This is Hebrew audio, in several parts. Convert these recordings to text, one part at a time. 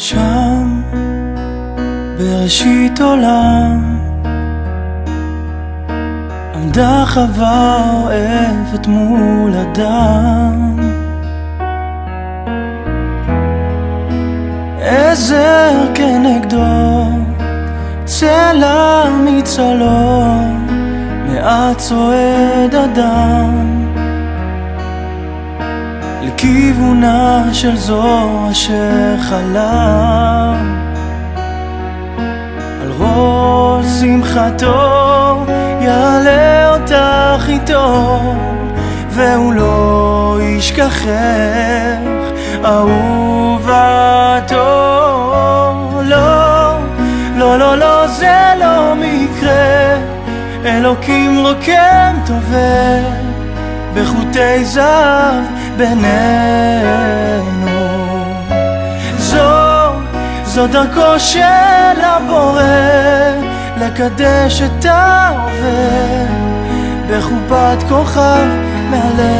שם בראשית עולם עמדה חווה אוהבת מול אדם, עזר כנגדו צלע מצלו, מעט צועד אדם לכיוונה של זו אשר חלם. על ראש שמחתו יעלה אותך איתו, והוא לא ישכחך אהובתו. לא, לא, לא, לא, זה לא מקרה, אלוקים רוקם טובה בחוטי זהב בינינו. זו דרכו של הבורא לקדש את ההווה בחופת כוכב מעלינו.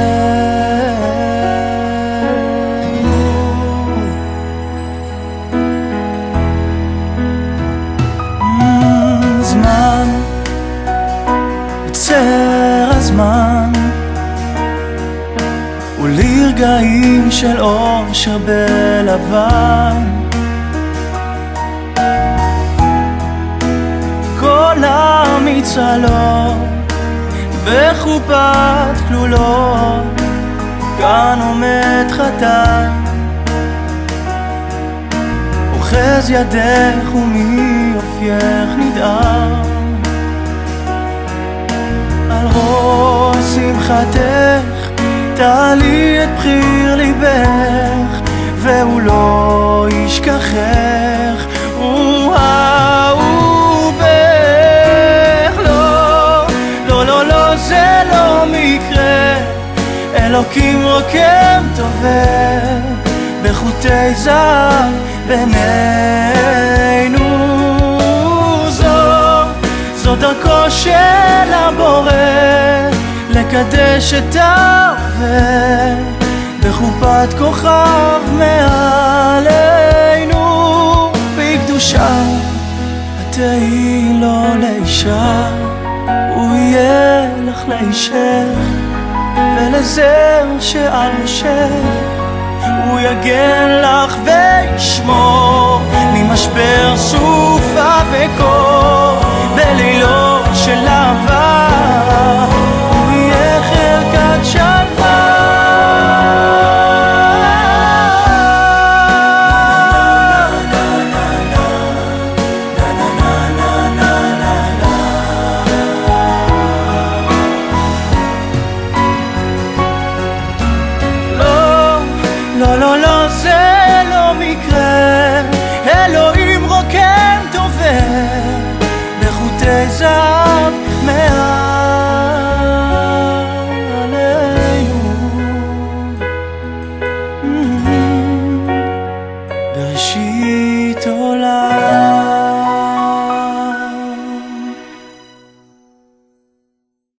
זמן עוצר הזמן ולרגעים של אושר בלבן, כל המצלות בחופת כלולות, כאן עומד חתן אוחז ידך ומיופייך נדהם. על ראש שמחתך תעלי את בחיר ליבך, והוא לא ישכחך, הוא אהובך. לא, לא, לא, לא, זה לא מקרה, אלוקים רוקם טובה בחוטי זהב בינינו. זו דרכו של הבורא לקדש את ההווה בחופת כוכב מעלינו. בקדושה תהי לו לאישה, הוא יהיה לך לאישך, ולזר שעל ראשך הוא יגן לך וישמור ממשבר סופה וקור. בלילות של אהבה הוא יהיה חלקת שלווה. לא, לא, לא, זה לא מקרה, אלוהים רוקם טובה בחוטי זהב מעלינו. בראשית